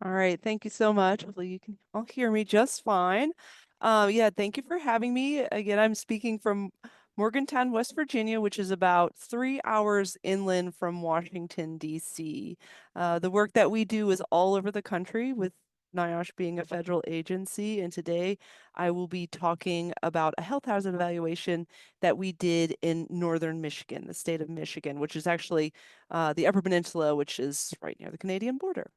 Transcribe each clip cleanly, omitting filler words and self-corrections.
All right, thank you so much. Hopefully you can all hear me just fine. Yeah, thank you for having me. Again, I'm speaking from Morgantown, West Virginia, which is about 3 hours inland from Washington, D.C. The work that we do is all over the country, with NIOSH being a federal agency. And today I will be talking about a health hazard evaluation that we did in northern Michigan, the state of Michigan, which is actually the Upper Peninsula, which is right near the Canadian border.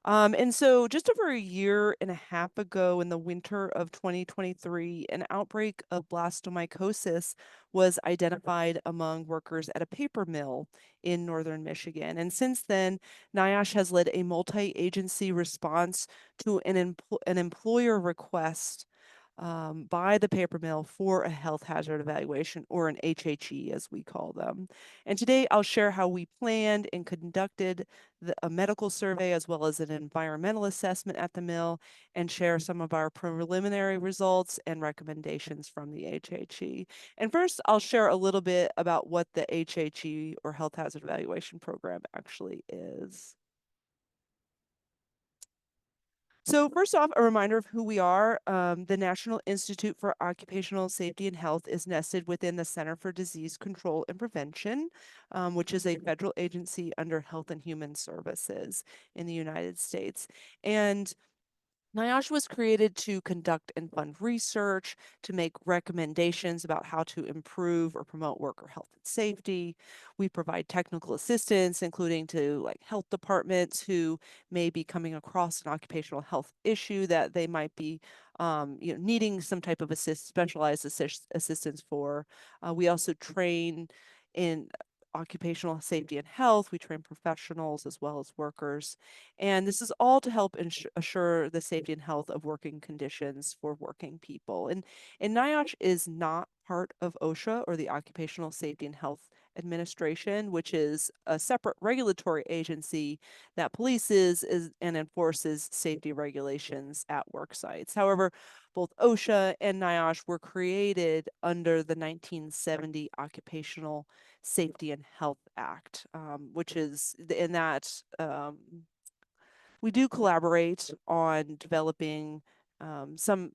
And so just over a year and a half ago in the winter of 2023, an outbreak of blastomycosis was identified among workers at a paper mill in northern Michigan. And since then, NIOSH has led a multi-agency response to an employer request by the paper mill for a health hazard evaluation, or an HHE as we call them. And today I'll share how we planned and conducted a medical survey as well as an environmental assessment at the mill, and share some of our preliminary results and recommendations from the HHE. And first, I'll share a little bit about what the HHE, or Health Hazard Evaluation Program, actually is. So first off, a reminder of who we are. The National Institute for Occupational Safety and Health is nested within the Center for Disease Control and Prevention, which is a federal agency under Health and Human Services in the United States. And NIOSH was created to conduct and fund research, to make recommendations about how to improve or promote worker health and safety. We provide technical assistance, including to health departments who may be coming across an occupational health issue that they might be needing some type of specialized assistance for. We also train in occupational safety and health. We train professionals as well as workers. And this is all to help assure the safety and health of working conditions for working people. And NIOSH is not part of OSHA, or the Occupational Safety and Health Administration, which is a separate regulatory agency that polices and enforces safety regulations at work sites. However, both OSHA and NIOSH were created under the 1970 Occupational Safety and Health Act, which is in that we do collaborate on developing some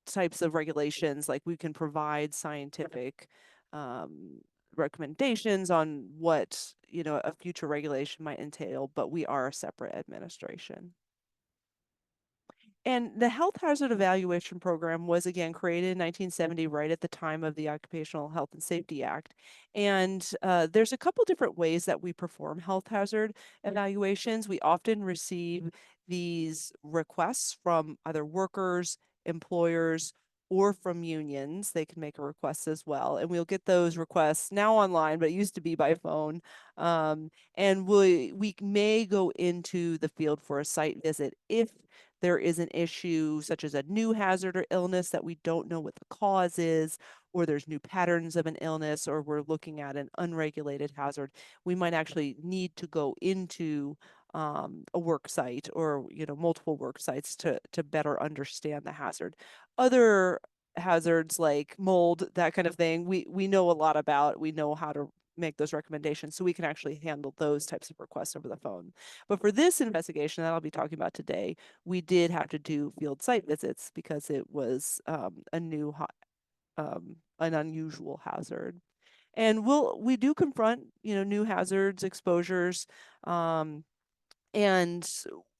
types of regulations. Like, we can provide scientific recommendations on what a future regulation might entail, but we are a separate administration. And the Health Hazard Evaluation Program was again created in 1970, right at the time of the Occupational Health and Safety Act. And there's a couple different ways that we perform health hazard evaluations. We often receive these requests from either workers, employers, or from unions. They can make a request as well. And we'll get those requests now online, but it used to be by phone. And we may go into the field for a site visit if there is an issue such as a new hazard or illness that we don't know what the cause is, or there's new patterns of an illness, or we're looking at an unregulated hazard. We might actually need to go into a work site, or multiple work sites, to better understand the hazard. Other hazards like mold, that kind of thing, we know a lot about. We know how to make those recommendations, so we can actually handle those types of requests over the phone. But for this investigation that I'll be talking about today, we did have to do field site visits because it was an unusual hazard. And we do confront new hazards, exposures, and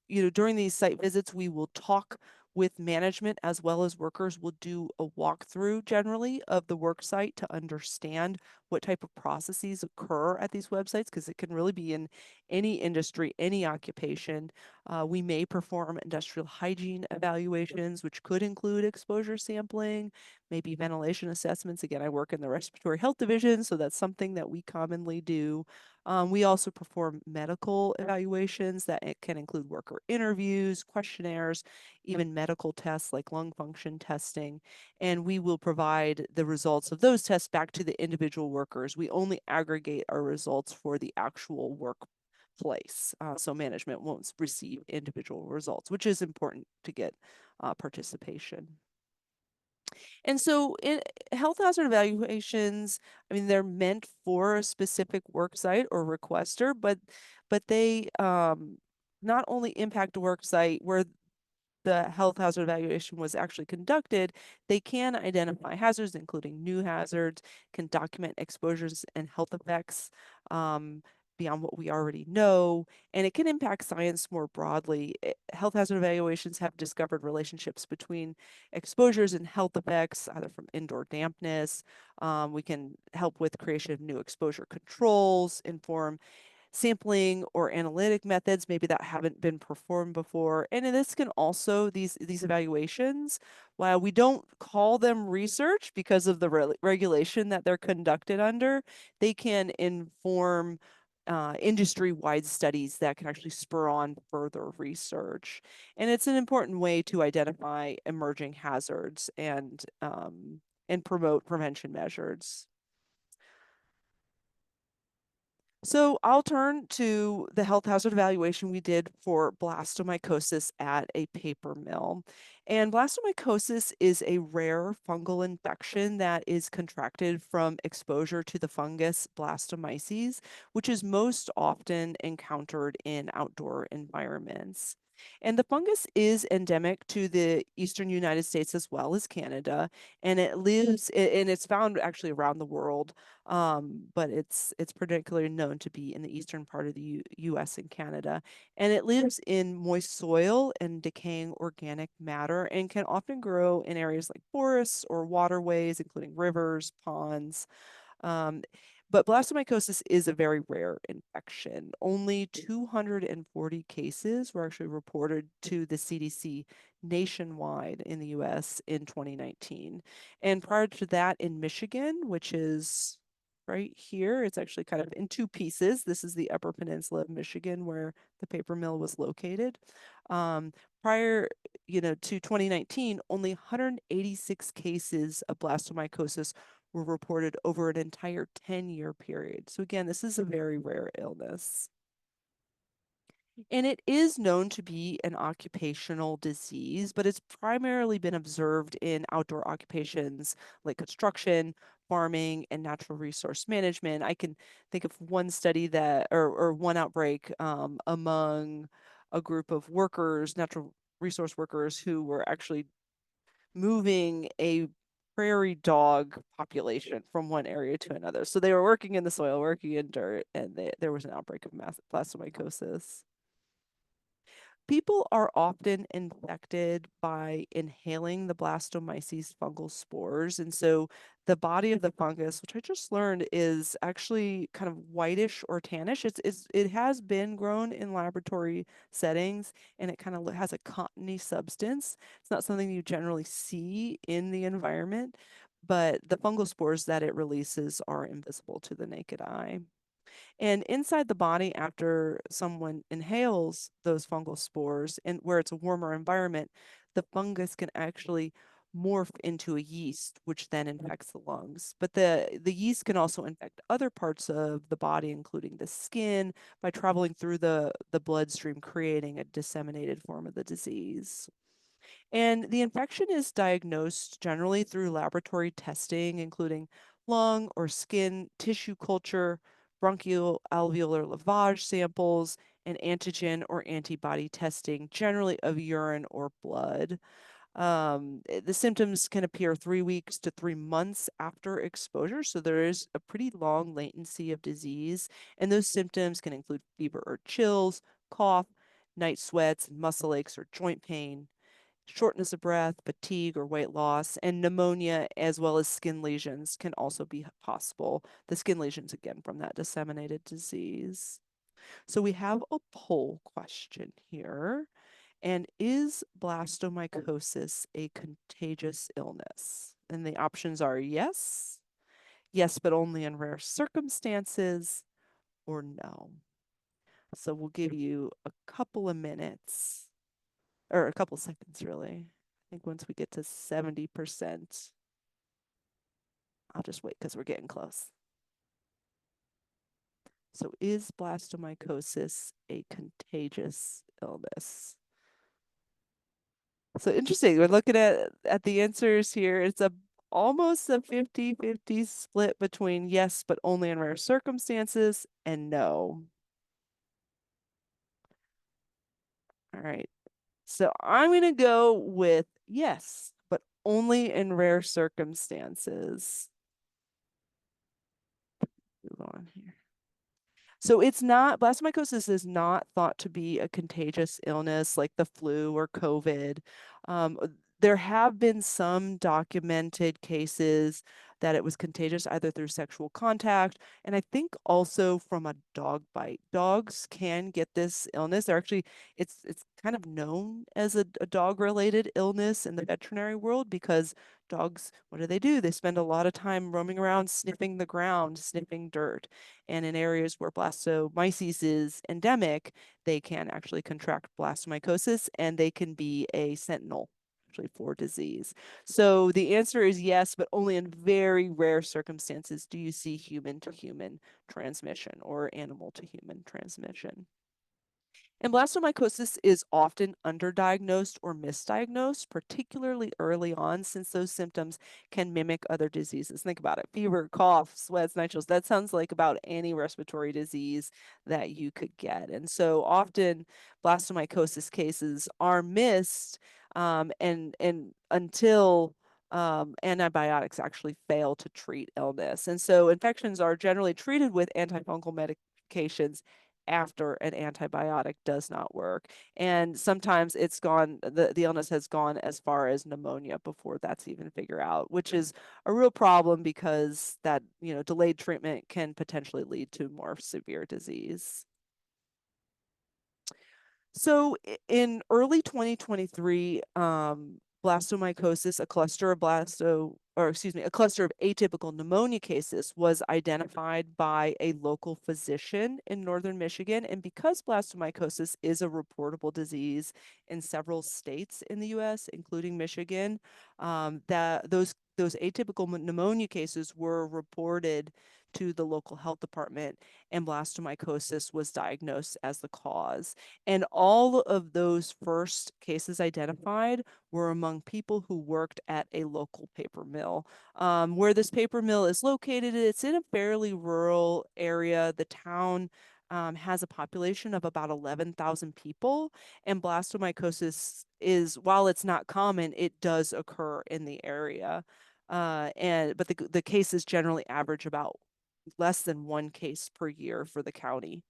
during these site visits, we will talk with management as well as workers. We'll do a walkthrough generally of the work site to understand what type of processes occur at these websites, because it can really be in any industry, any occupation. We may perform industrial hygiene evaluations, which could include exposure sampling, maybe ventilation assessments. Again, I work in the respiratory health division, so that's something that we commonly do. We also perform medical evaluations that it can include worker interviews, questionnaires, even medical tests like lung function testing. And we will provide the results of those tests back to the individual workers. We only aggregate our results for the actual workplace. So management won't receive individual results, which is important to get participation. And so in health hazard evaluations, I mean, they're meant for a specific work site or requester, but they not only impact a work site where the health hazard evaluation was actually conducted, they can identify hazards, including new hazards, can document exposures and health effects beyond what we already know, and it can impact science more broadly. Health hazard evaluations have discovered relationships between exposures and health effects, either from indoor dampness. We can help with creation of new exposure controls, inform sampling or analytic methods maybe that haven't been performed before. And this can also, these evaluations, while we don't call them research because of the regulation that they're conducted under, they can inform industry-wide studies that can actually spur on further research. And it's an important way to identify emerging hazards and promote prevention measures. So I'll turn to the health hazard evaluation we did for blastomycosis at a paper mill. And blastomycosis is a rare fungal infection that is contracted from exposure to the fungus Blastomyces, which is most often encountered in outdoor environments. And the fungus is endemic to the eastern United States as well as Canada, and it lives and it's found actually around the world, but it's particularly known to be in the eastern part of the U.S. and Canada. And it lives in moist soil and decaying organic matter and can often grow in areas like forests or waterways, including rivers, ponds. Um, but blastomycosis is a very rare infection. Only 240 cases were actually reported to the CDC nationwide in the US in 2019. And prior to that, in Michigan, which is right here, it's actually kind of in two pieces. This is the Upper Peninsula of Michigan where the paper mill was located. Um, prior, to 2019, only 186 cases of blastomycosis were reported over an entire 10-year period. So again, this is a very rare illness. And it is known to be an occupational disease, but it's primarily been observed in outdoor occupations like construction, farming, and natural resource management. I can think of one study that, or one outbreak among a group of workers, natural resource workers, who were actually moving a prairie dog population from one area to another. So they were working in the soil, working in dirt, and there was an outbreak of blastomycosis. People are often infected by inhaling the blastomyces fungal spores. And so the body of the fungus, which I just learned is actually kind of whitish or tannish. It has been grown in laboratory settings and it kind of has a cottony substance. It's not something you generally see in the environment, but the fungal spores that it releases are invisible to the naked eye. And inside the body, after someone inhales those fungal spores and where it's a warmer environment, the fungus can actually morph into a yeast, which then infects the lungs. But the yeast can also infect other parts of the body, including the skin, by traveling through the bloodstream, creating a disseminated form of the disease. And the infection is diagnosed generally through laboratory testing, including lung or skin tissue culture, bronchial alveolar lavage samples, and antigen or antibody testing, generally of urine or blood. The symptoms can appear 3 weeks to 3 months after exposure, so there is a pretty long latency of disease, and those symptoms can include fever or chills, cough, night sweats, muscle aches or joint pain, shortness of breath, fatigue, or weight loss, and pneumonia, as well as skin lesions, can also be possible. The skin lesions, again, from that disseminated disease. So we have a poll question here. And is blastomycosis a contagious illness? And the options are yes, yes, but only in rare circumstances, or no. So we'll give you a couple of minutes, or a couple seconds, really. I think once we get to 70%, I'll just wait because we're getting close. So is blastomycosis a contagious illness? So interesting. We're looking at the answers here. It's almost a 50-50 split between yes, but only in rare circumstances, and no. All right. So I'm going to go with yes, but only in rare circumstances. Move on here. So it's not, blastomycosis is not thought to be a contagious illness like the flu or COVID. Um, there have been some documented cases that it was contagious either through sexual contact, and I think also from a dog bite. Dogs can get this illness. They're actually, it's kind of known as a dog-related illness in the veterinary world because dogs, what do? They spend a lot of time roaming around, sniffing the ground, sniffing dirt. And in areas where blastomyces is endemic, they can actually contract blastomycosis and they can be a sentinel actually for disease. So the answer is yes, but only in very rare circumstances do you see human to human transmission or animal to human transmission. And blastomycosis is often underdiagnosed or misdiagnosed, particularly early on, since those symptoms can mimic other diseases. Think about it: fever, cough, sweats, night chills. That sounds like about any respiratory disease that you could get. And so often blastomycosis cases are missed and until antibiotics actually fail to treat illness. And so infections are generally treated with antifungal medications after an antibiotic does not work. And sometimes it's gone, the illness has gone as far as pneumonia before that's even figured out, which is a real problem because that, delayed treatment can potentially lead to more severe disease. So in early 2023, blastomycosis, a cluster of atypical pneumonia cases was identified by a local physician in northern Michigan. And because blastomycosis is a reportable disease in several states in the US, including Michigan, that those atypical pneumonia cases were reported to the local health department, and blastomycosis was diagnosed as the cause. And all of those first cases identified were among people who worked at a local paper mill. Where this paper mill is located, it's in a fairly rural area. The town has a population of about 11,000 people, and blastomycosis is, while it's not common, it does occur in the area. But the cases generally average about less than one case per year for the county.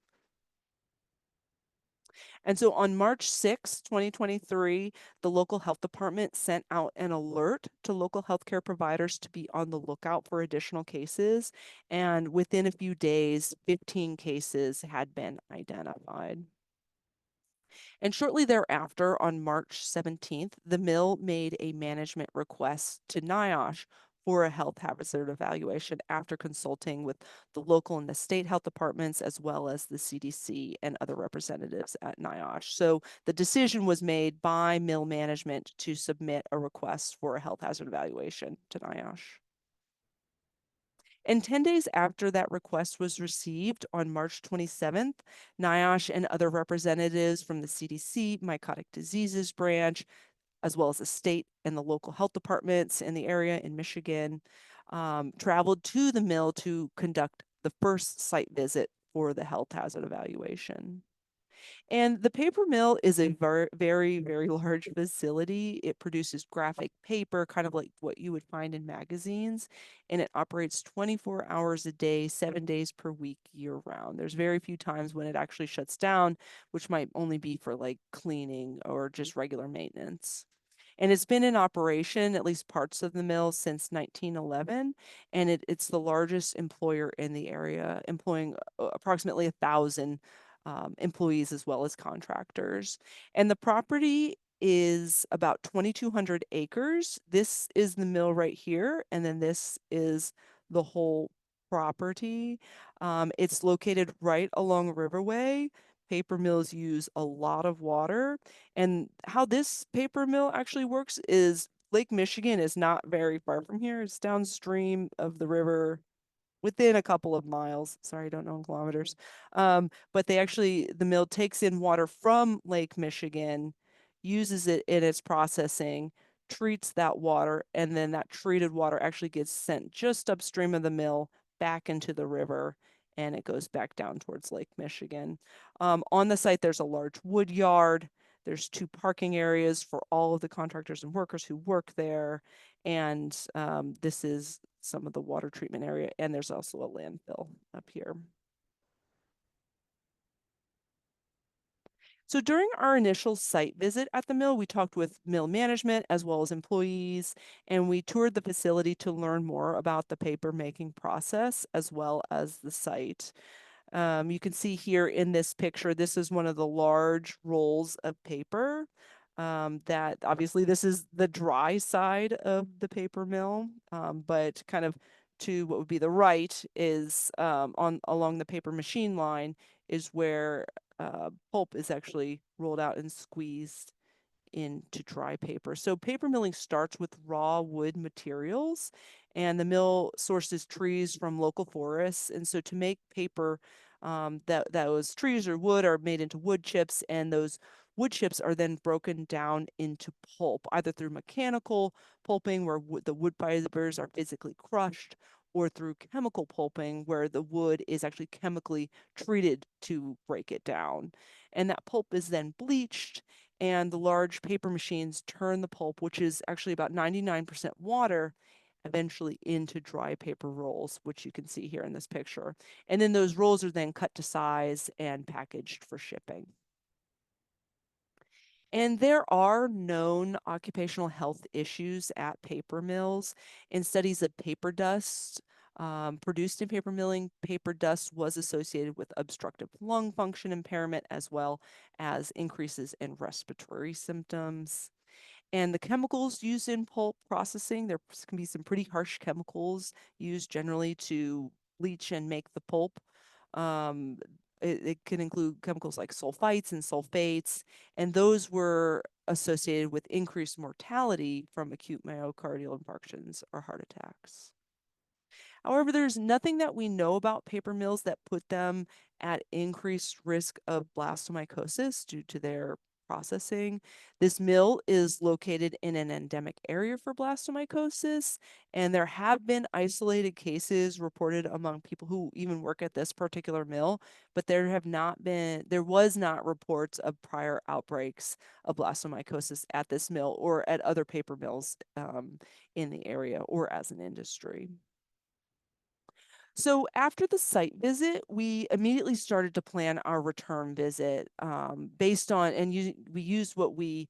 And so on March 6, 2023, the local health department sent out an alert to local healthcare providers to be on the lookout for additional cases. And within a few days, 15 cases had been identified. And shortly thereafter, on March 17th, the mill made a management request to NIOSH for a health hazard evaluation after consulting with the local and the state health departments, as well as the CDC and other representatives at NIOSH. So the decision was made by mill management to submit a request for a health hazard evaluation to NIOSH. And 10 days after that request was received, on March 27th, NIOSH and other representatives from the CDC, Mycotic Diseases Branch, as well as the state and the local health departments in the area in Michigan, traveled to the mill to conduct the first site visit for the health hazard evaluation. And the paper mill is a very, very, very large facility. It produces graphic paper, kind of like what you would find in magazines, and it operates 24 hours a day, 7 days per week, year round. There's very few times when it actually shuts down, which might only be for like cleaning or just regular maintenance. And it's been in operation, at least parts of the mill, since 1911, and it's the largest employer in the area, employing approximately 1,000 employees as well as contractors. And the property is about 2,200 acres. This is the mill right here, and then this is the whole property. It's located right along a riverway. Paper mills use a lot of water, and how this paper mill actually works is Lake Michigan is not very far from here. It's downstream of the river, within a couple of miles. Sorry, I don't know in kilometers. But the mill takes in water from Lake Michigan, uses it in its processing, treats that water, and then that treated water actually gets sent just upstream of the mill back into the river, and it goes back down towards Lake Michigan. On the site, there's a large wood yard. There's 2 parking areas for all of the contractors and workers who work there. And this is some of the water treatment area. And there's also a landfill up here. So during our initial site visit at the mill, we talked with mill management as well as employees, and we toured the facility to learn more about the paper making process as well as the site. You can see here in this picture, this is one of the large rolls of paper. That obviously this is the dry side of the paper mill, but kind of to what would be the right is on along the paper machine line is where pulp is actually rolled out and squeezed into dry paper. So paper milling starts with raw wood materials, and the mill sources trees from local forests. And so to make paper, those trees or wood are made into wood chips, and those wood chips are then broken down into pulp, either through mechanical pulping, where the wood fibers are physically crushed, or through chemical pulping, where the wood is actually chemically treated to break it down. And that pulp is then bleached, and the large paper machines turn the pulp, which is actually about 99% water, eventually into dry paper rolls, which you can see here in this picture. And then those rolls are then cut to size and packaged for shipping. And there are known occupational health issues at paper mills. In studies of paper dust produced in paper milling, paper dust was associated with obstructive lung function impairment as well as increases in respiratory symptoms. And the chemicals used in pulp processing, there can be some pretty harsh chemicals used generally to bleach and make the pulp. Um, it can include chemicals like sulfites and sulfates, and those were associated with increased mortality from acute myocardial infarctions or heart attacks. However, there's nothing that we know about paper mills that put them at increased risk of blastomycosis due to their processing. This mill is located in an endemic area for blastomycosis, and there have been isolated cases reported among people who even work at this particular mill, but there was not reports of prior outbreaks of blastomycosis at this mill or at other paper mills in the area or as an industry. So after the site visit, we immediately started to plan our return visit based on, and we used what we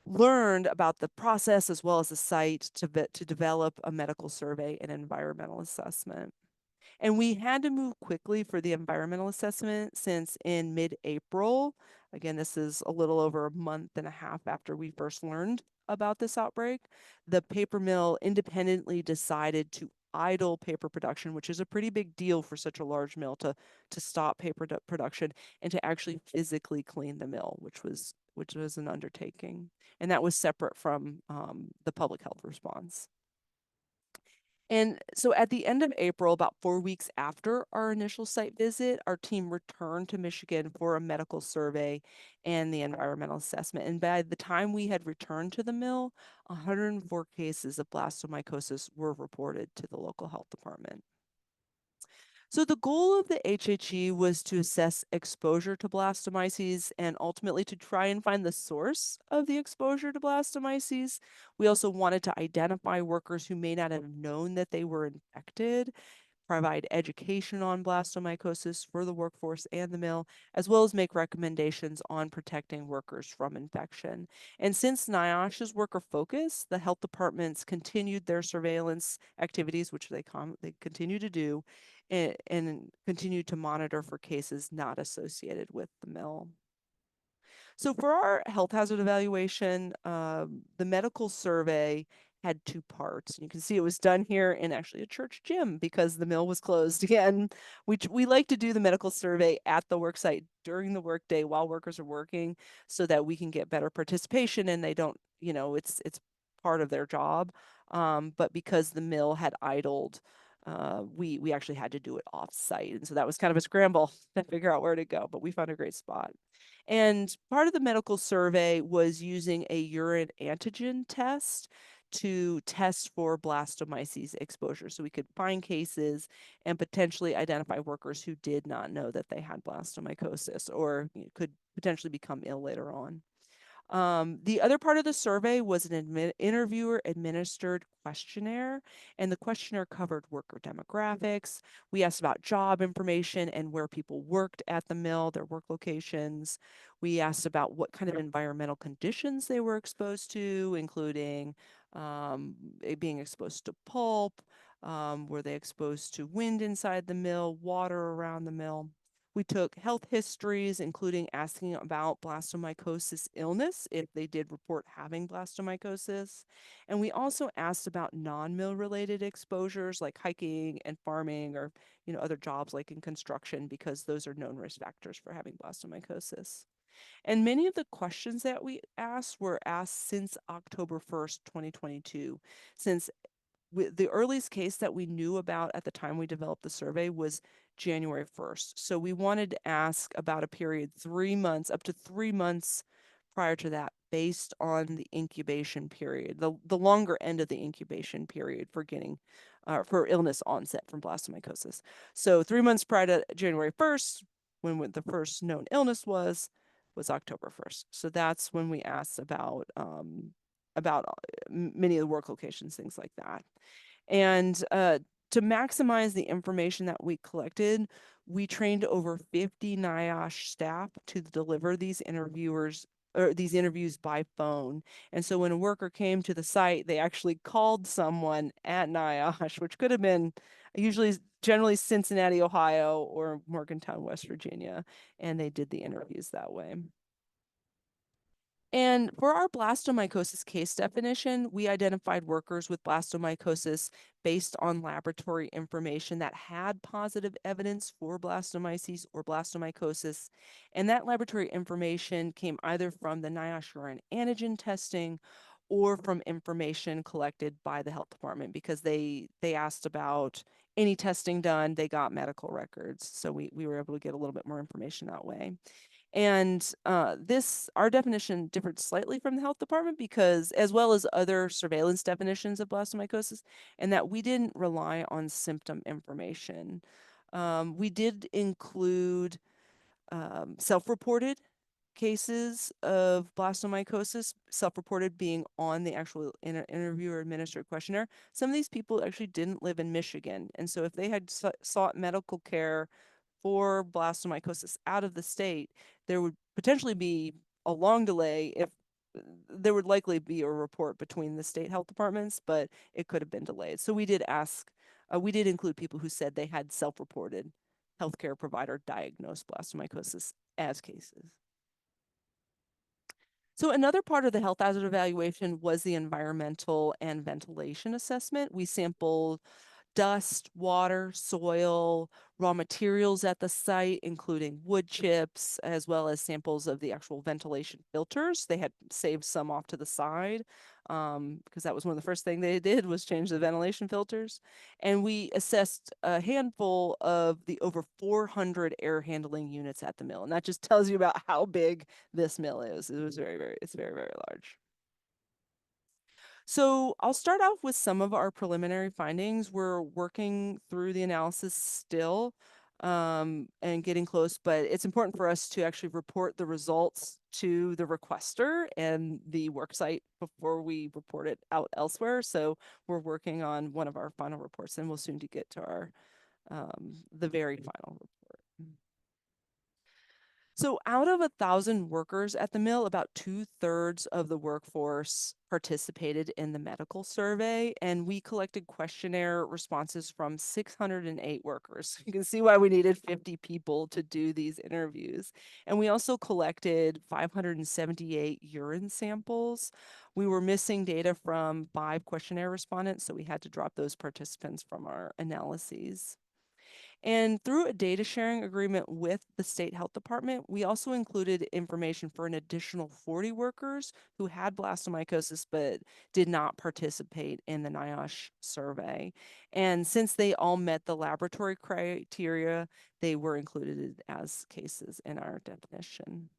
learned about the process as well as the site to develop a medical survey and environmental assessment. And we had to move quickly for the environmental assessment since in mid-April, again, this is a little over a month and a half after we first learned about this outbreak, the paper mill independently decided to idle paper production, which is a pretty big deal for such a large mill to stop paper production and to actually physically clean the mill, which was an undertaking. And that was separate from the public health response. And so at the end of April, about 4 weeks after our initial site visit, our team returned to Michigan for a medical survey and the environmental assessment. And by the time we had returned to the mill, 104 cases of blastomycosis were reported to the local health department. So the goal of the HHE was to assess exposure to blastomyces and ultimately to try and find the source of the exposure to blastomyces. We also wanted to identify workers who may not have known that they were infected, provide education on blastomycosis for the workforce and the mill, as well as make recommendations on protecting workers from infection. And since NIOSH is worker focused, the health departments continued their surveillance activities, which they continue to do, and continue to monitor for cases not associated with the mill. So for our health hazard evaluation, the medical survey had 2 parts. You can see it was done here in actually a church gym because the mill was closed again. We like to do the medical survey at the work site during the workday while workers are working so that we can get better participation and they don't, it's part of their job. But because the mill had idled, we actually had to do it off site. And so that was kind of a scramble to figure out where to go, but we found a great spot. And part of the medical survey was using a urine antigen test to test for blastomyces exposure. So we could find cases and potentially identify workers who did not know that they had blastomycosis or could potentially become ill later on. The other part of the survey was an interviewer-administered questionnaire, and the questionnaire covered worker demographics. We asked about job information and where people worked at the mill, their work locations. We asked about what kind of environmental conditions they were exposed to, including being exposed to pulp, were they exposed to wind inside the mill, water around the mill. We took health histories, including asking about blastomycosis illness, if they did report having blastomycosis. And we also asked about non-mill related exposures like hiking and farming or, other jobs like in construction, because those are known risk factors for having blastomycosis. And many of the questions that we asked were asked since October 1st, 2022, since the earliest case that we knew about at the time we developed the survey was January 1st. So we wanted to ask about a period 3 months, up to 3 months prior to that, based on the incubation period, the longer end of the incubation period for getting for illness onset from blastomycosis. So 3 months prior to January 1st, when the first known illness was October 1st. So that's when we asked about many of the work locations, things like that. And to maximize the information that we collected, we trained over 50 NIOSH staff to deliver these interviews by phone. And so when a worker came to the site, they actually called someone at NIOSH, which could have been generally Cincinnati, Ohio, or Morgantown, West Virginia, and they did the interviews that way. And for our blastomycosis case definition, we identified workers with blastomycosis based on laboratory information that had positive evidence for blastomyces or blastomycosis. And that laboratory information came either from the NIOSH urine antigen testing or from information collected by the health department, because they asked about any testing done, they got medical records. So we were able to get a little bit more information that way. And our definition differed slightly from the health department, because, as well as other surveillance definitions of blastomycosis, and that we didn't rely on symptom information. We did include self-reported cases of blastomycosis, self-reported being on the actual interviewer administered questionnaire. Some of these people actually didn't live in Michigan, and so if they had sought medical care for blastomycosis out of the state, there would potentially be a long delay. If there would likely be a report between the state health departments, but it could have been delayed. So we did include people who said they had self-reported healthcare provider diagnosed blastomycosis as cases. So another part of the health hazard evaluation was the environmental and ventilation assessment. We sampled dust, water, soil, raw materials at the site, including wood chips, as well as samples of the actual ventilation filters. They had saved some off to the side, because that was one of the first things they did, was change the ventilation filters. And we assessed a handful of the over 400 air handling units at the mill. And that just tells you about how big this mill is. It's very, very large. So I'll start off with some of our preliminary findings. We're working through the analysis still, and getting close, but it's important for us to actually report the results to the requester and the worksite before we report it out elsewhere. So we're working on one of our final reports, and we'll soon to get to our the very final report. So out of 1,000 workers at the mill, about 2/3 of the workforce participated in the medical survey, and we collected questionnaire responses from 608 workers. You can see why we needed 50 people to do these interviews. And we also collected 578 urine samples. We were missing data from 5 questionnaire respondents, so we had to drop those participants from our analyses. And through a data sharing agreement with the state health department, we also included information for an additional 40 workers who had blastomycosis but did not participate in the NIOSH survey. And since they all met the laboratory criteria, they were included as cases in our definition.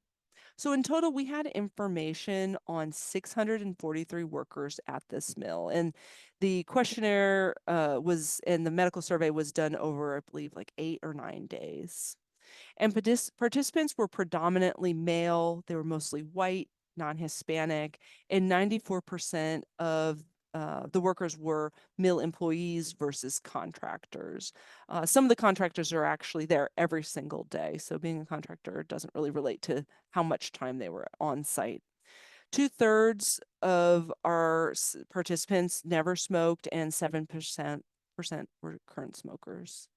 So in total, we had information on 643 workers at this mill. And the questionnaire and the medical survey was done over, I believe, like 8 or 9 days. And participants were predominantly male. They were mostly white, non-Hispanic, and 94% of the workers were mill employees versus contractors. Some of the contractors are actually there every single day, so being a contractor doesn't really relate to how much time they were on site. 2/3 of our participants never smoked, and 7% were current smokers.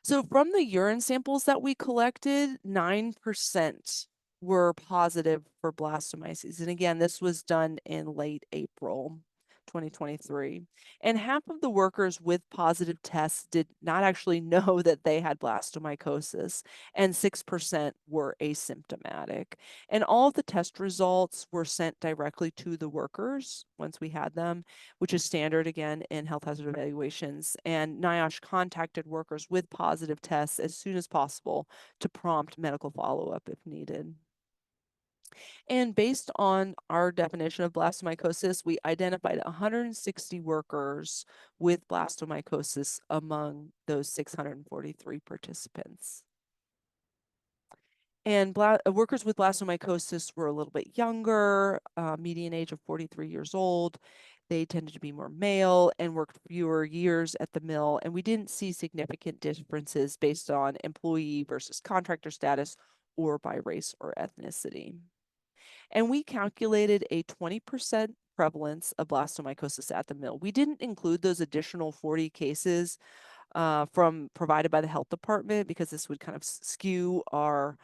So from the urine samples that we collected, 9% were positive for blastomyces. And again, this was done in late April 2023. And half of the workers with positive tests did not actually know that they had blastomycosis, and 6% were asymptomatic. And all of the test results were sent directly to the workers once we had them, which is standard again in health hazard evaluations. And NIOSH contacted workers with positive tests as soon as possible to prompt medical follow-up if needed. And based on our definition of blastomycosis, we identified 160 workers with blastomycosis among those 643 participants. And workers with blastomycosis were a little bit younger, median age of 43 years old. They tended to be more male and worked fewer years at the mill. And we didn't see significant differences based on employee versus contractor status or by race or ethnicity. And we calculated a 20% prevalence of blastomycosis at the mill. We didn't include those additional 40 cases from provided by the health department because this would kind of skew our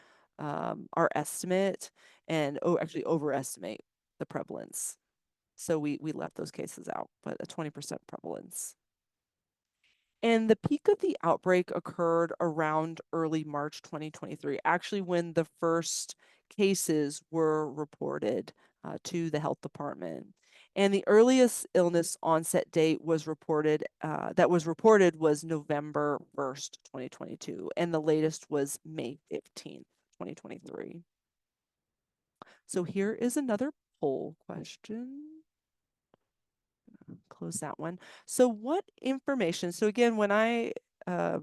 estimate and actually overestimate the prevalence. So we left those cases out, but a 20% prevalence. And the peak of the outbreak occurred around early March 2023, actually when the first cases were reported to the health department. And the earliest illness onset date was reported was November 1st, 2022, and the latest was May 15th, 2023. So here is another poll question. Close that one. So what information, so again, when I'll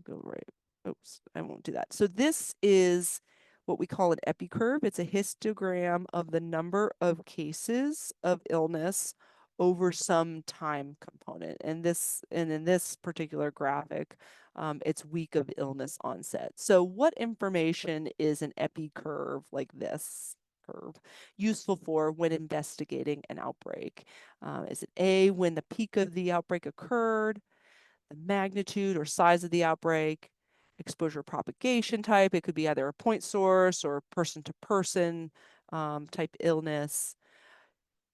go right, oops, I won't do that. So this is what we call an epicurve. It's a histogram of the number of cases of illness over some time component. And in this particular graphic, it's week of illness onset. So what information is an epicurve like this curve useful for when investigating an outbreak? Is it A, when the peak of the outbreak occurred, the magnitude or size of the outbreak, exposure propagation type? It could be either a point source or person to person type illness.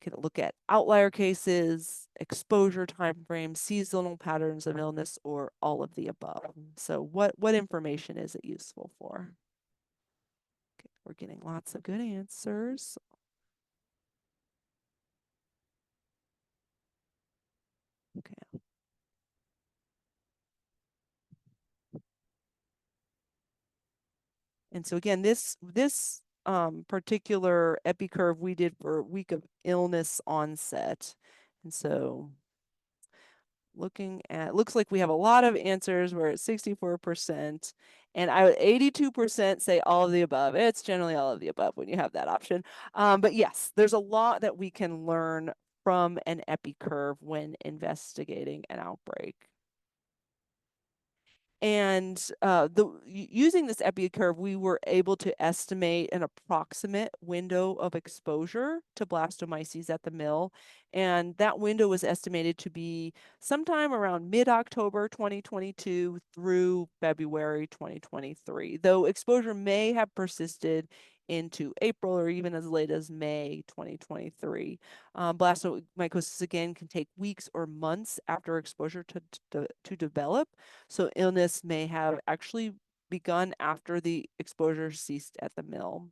Can look at outlier cases, exposure time frames, seasonal patterns of illness, or all of the above. So what information is it useful for? Okay, we're getting lots of good answers. Okay. And so again, this particular epicurve we did for week of illness onset. And so looking at, looks like we have a lot of answers. We're at 64%, and 82% say all of the above. It's generally all of the above when you have that option. But yes, there's a lot that we can learn from an epicurve when investigating an outbreak. And using this epicurve, we were able to estimate an approximate window of exposure to blastomyces at the mill. And that window was estimated to be sometime around mid-October 2022 through February 2023, though exposure may have persisted into April or even as late as May 2023. Blastomycosis, again, can take weeks or months after exposure to develop. So illness may have actually begun after the exposure ceased at the mill.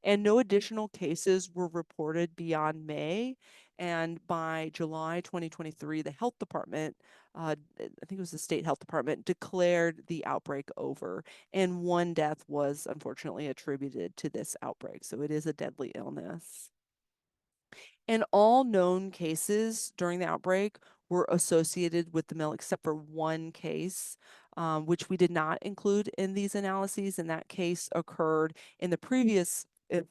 And no additional cases were reported beyond May. And by July 2023, the health department, I think it was the state health department, declared the outbreak over. And one death was unfortunately attributed to this outbreak. So it is a deadly illness. And all known cases during the outbreak were associated with the mill except for one case. which we did not include in these analyses. And that case occurred in the previous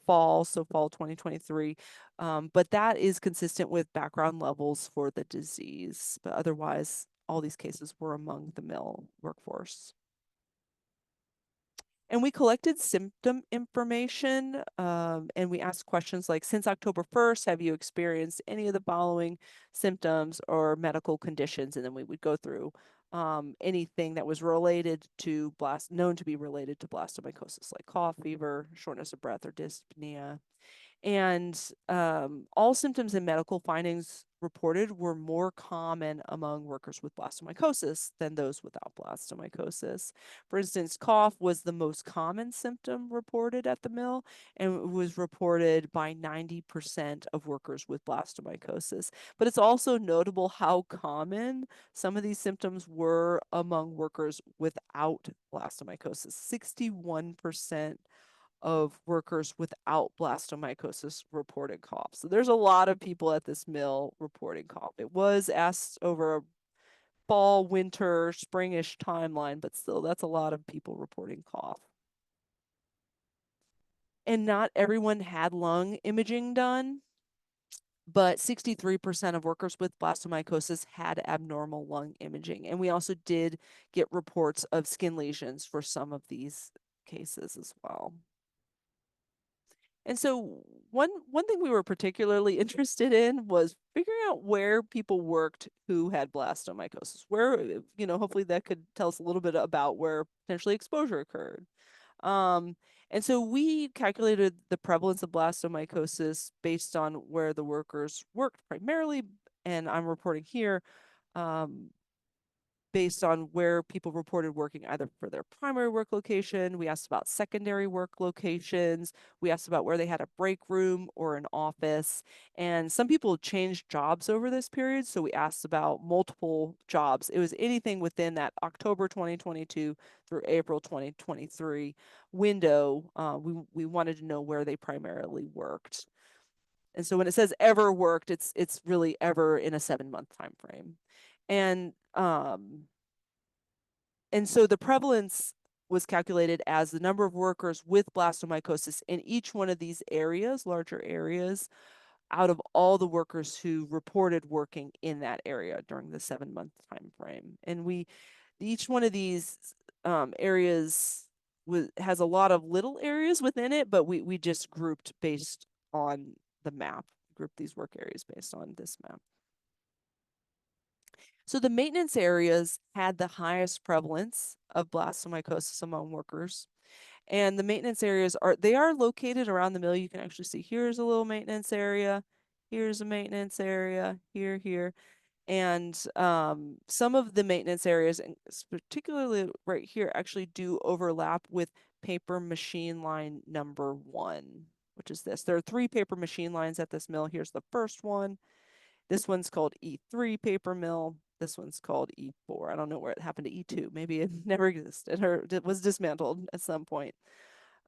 fall, so fall 2023. But that is consistent with background levels for the disease. But otherwise, all these cases were among the mill workforce. And we collected symptom information, and we asked questions like, since October 1st, have you experienced any of the following symptoms or medical conditions? And then we would go through anything that was related to known to be related to blastomycosis, like cough, fever, shortness of breath, or dyspnea. And all symptoms and medical findings reported were more common among workers with blastomycosis than those without blastomycosis. For instance, cough was the most common symptom reported at the mill, and it was reported by 90% of workers with blastomycosis. But it's also notable how common some of these symptoms were among workers without blastomycosis. 61% of workers without blastomycosis reported cough. So there's a lot of people at this mill reporting cough. It was asked over a fall, winter, springish timeline, but still, that's a lot of people reporting cough. And not everyone had lung imaging done, but 63% of workers with blastomycosis had abnormal lung imaging. And we also did get reports of skin lesions for some of these cases as well. And so one thing we were particularly interested in was figuring out where people worked who had blastomycosis. Where, hopefully that could tell us a little bit about where potentially exposure occurred. And so we calculated the prevalence of blastomycosis based on where the workers worked primarily, and I'm reporting here based on where people reported working either for their primary work location. We asked about secondary work locations. We asked about where they had a break room or an office. And some people changed jobs over this period, so we asked about multiple jobs. It was anything within that October 2022 through April 2023 window. We wanted to know where they primarily worked. And so when it says ever worked, it's really ever in a 7-month time frame. And so the prevalence was calculated as the number of workers with blastomycosis in each one of these areas, larger areas, out of all the workers who reported working in that area during the 7-month time frame. And each one of these areas has a lot of little areas within it, but we just grouped based on the map, grouped these work areas based on this map. So the maintenance areas had the highest prevalence of blastomycosis among workers. And the maintenance areas are located around the mill. You can actually see here's a little maintenance area, here's a maintenance area, here. And some of the maintenance areas, and particularly right here, actually do overlap with paper machine line number 1, which is this. There are 3 paper machine lines at this mill. Here's the first one. This one's called E3 paper mill. This one's called E4. I don't know where it happened to E2. Maybe it never existed or it was dismantled at some point.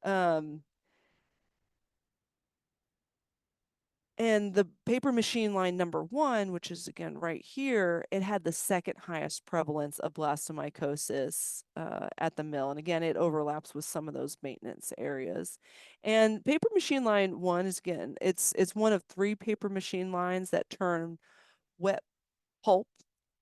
And the paper machine line number 1, which is again right here, it had the second highest prevalence of blastomycosis at the mill. And again, it overlaps with some of those maintenance areas. And paper machine line 1 is, again, it's one of 3 paper machine lines that turn wet pulp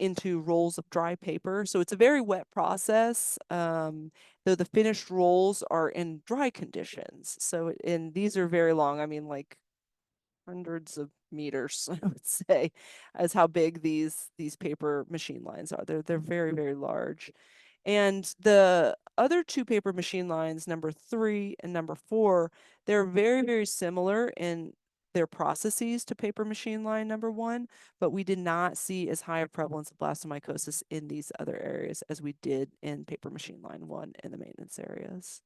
into rolls of dry paper. So it's a very wet process, though the finished rolls are in dry conditions. And these are very long. I mean, like hundreds of meters, I would say, as how big these paper machine lines are. They're very, very large. And the other 2 paper machine lines, number 3 and number 4, they're very, very similar in their processes to paper machine line number 1, but we did not see as high a prevalence of blastomycosis in these other areas as we did in paper machine line 1 in the maintenance areas.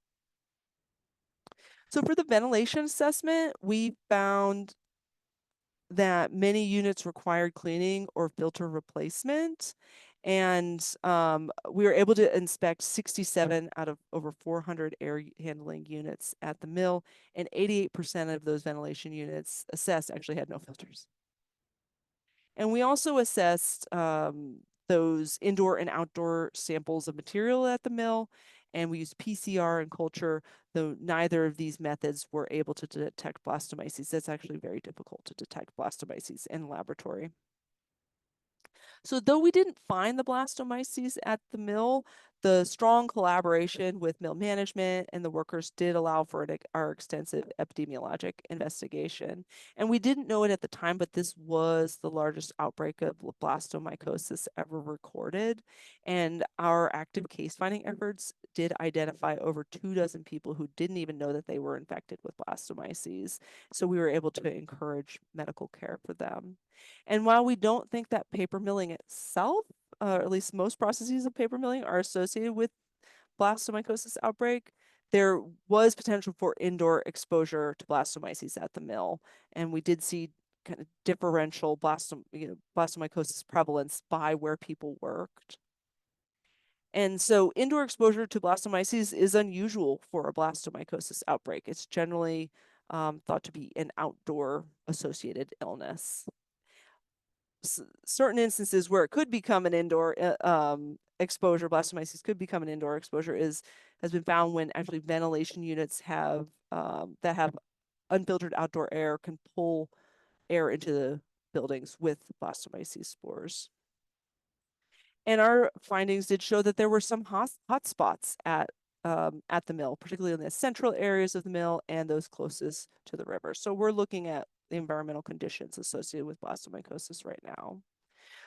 So for the ventilation assessment, we found that many units required cleaning or filter replacement. And we were able to inspect 67 out of over 400 air handling units at the mill, and 88% of those ventilation units assessed actually had no filters. And we also assessed those indoor and outdoor samples of material at the mill, and we used PCR and culture, though neither of these methods were able to detect blastomyces. That's actually very difficult to detect blastomyces in laboratory. So though we didn't find the blastomyces at the mill, the strong collaboration with mill management and the workers did allow for our extensive epidemiologic investigation. And we didn't know it at the time, but this was the largest outbreak of blastomycosis ever recorded. And our active case finding efforts did identify over 24 people who didn't even know that they were infected with blastomyces. So we were able to encourage medical care for them. And while we don't think that paper milling itself, or at least most processes of paper milling, are associated with blastomycosis outbreak, there was potential for indoor exposure to blastomyces at the mill. And we did see kind of differential blastomycosis prevalence by where people worked. And so indoor exposure to blastomyces is unusual for a blastomycosis outbreak. It's generally thought to be an outdoor associated illness. Certain instances where it could become an indoor exposure, blastomyces could become an indoor exposure, has been found when actually ventilation units have that have unfiltered outdoor air can pull air into the buildings with blastomyces spores. And our findings did show that there were some hot spots at the mill, particularly in the central areas of the mill and those closest to the river. So we're looking at the environmental conditions associated with blastomycosis right now.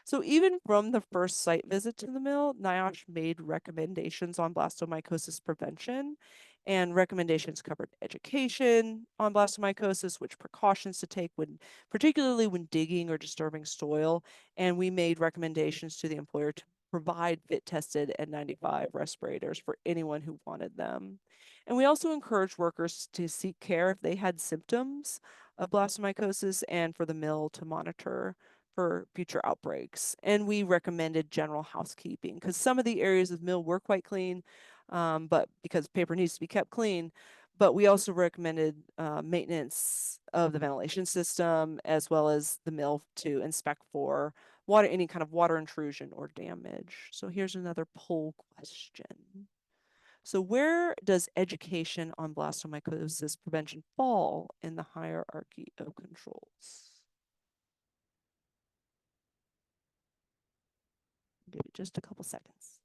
So even from the first site visit to the mill, NIOSH made recommendations on blastomycosis prevention, and recommendations covered education on blastomycosis, which precautions to take particularly when digging or disturbing soil. And we made recommendations to the employer to provide fit-tested N95 respirators for anyone who wanted them. And we also encouraged workers to seek care if they had symptoms of blastomycosis, and for the mill to monitor for future outbreaks. And we recommended general housekeeping because some of the areas of the mill were quite clean, but because paper needs to be kept clean. But we also recommended maintenance of the ventilation system as well as the mill to inspect for any kind of water intrusion or damage. So here's another poll question. So where does education on blastomycosis prevention fall in the hierarchy of controls? Give it just a couple seconds.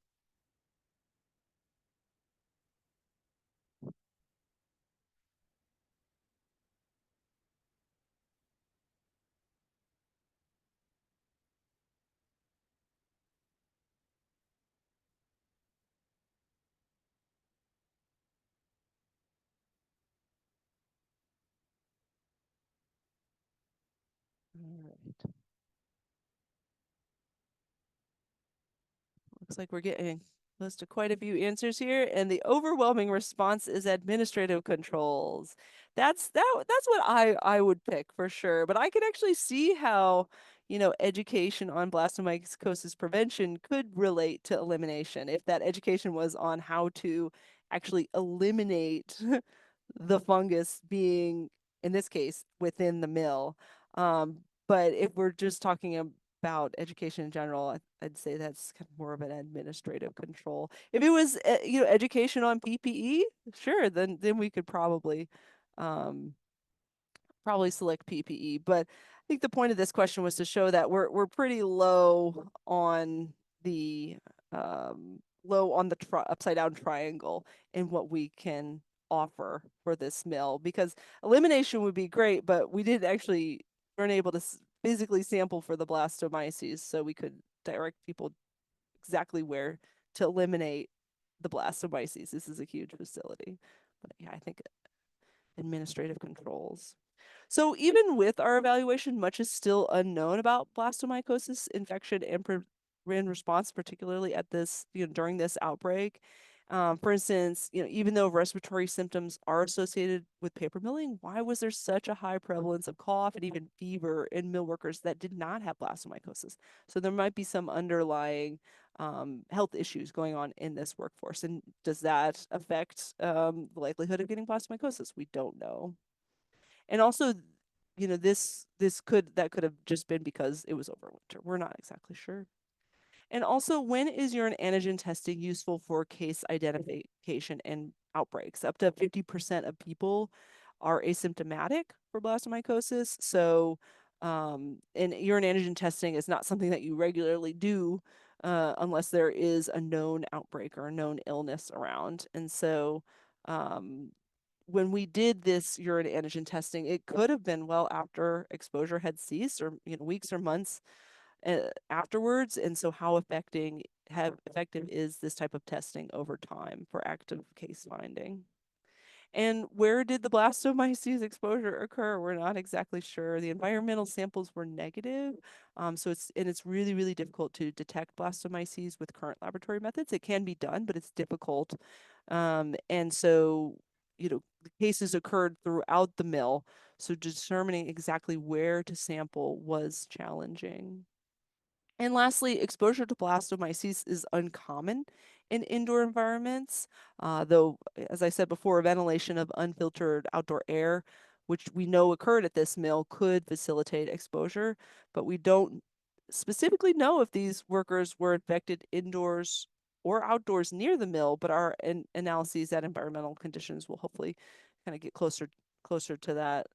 All right. Looks like we're getting close to quite a few answers here, and the overwhelming response is administrative controls. That's what I would pick for sure, but I could actually see how, education on blastomycosis prevention could relate to elimination if that education was on how to actually eliminate the fungus being, in this case, within the mill. But if we're just talking about education in general, I'd say that's kind of more of an administrative control. If it was, education on PPE, sure, then we could um, probably select PPE. But I think the point of this question was to show that we're pretty low on the upside down triangle in what we can offer for this mill, because elimination would be great, but weren't able to physically sample for the blastomyces, so we could direct people exactly where to eliminate the blastomyces. This is a huge facility. But yeah, I think administrative controls. So even with our evaluation, much is still unknown about blastomycosis infection and response, particularly at this, during this outbreak. For instance, even though respiratory symptoms are associated with paper milling, why was there such a high prevalence of cough and even fever in mill workers that did not have blastomycosis? So there might be some underlying health issues going on in this workforce. And does that affect the likelihood of getting blastomycosis? We don't know. And also, that could have just been because it was over winter. We're not exactly sure. And also, when is urine antigen testing useful for case identification and outbreaks? Up to 50% of people are asymptomatic for blastomycosis. So, and urine antigen testing is not something that you regularly do unless there is a known outbreak or a known illness around. And so, when we did this urine antigen testing, it could have been well after exposure had ceased, or weeks or months afterwards. And so, how effective is this type of testing over time for active case finding? And where did the blastomyces exposure occur? We're not exactly sure. The environmental samples were negative. So it's really, really difficult to detect blastomyces with current laboratory methods. It can be done, but it's difficult. And so, the cases occurred throughout the mill. So determining exactly where to sample was challenging. And lastly, exposure to blastomyces is uncommon in indoor environments, though, as I said before, ventilation of unfiltered outdoor air, which we know occurred at this mill, could facilitate exposure, but we don't specifically know if these workers were infected indoors or outdoors near the mill, but our analyses at environmental conditions will hopefully kind of get closer to that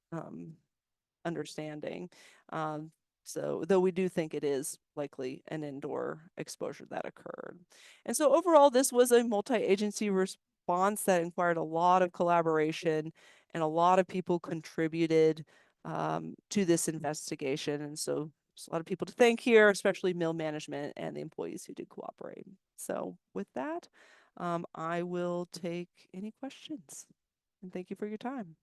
understanding. Um, so, though we do think it is likely an indoor exposure that occurred. And so, overall, this was a multi agency response that required a lot of collaboration, and a lot of people contributed to this investigation. And so, there's a lot of people to thank here, especially mill management and the employees who did cooperate. So, with that, I will take any questions. And thank you for your time.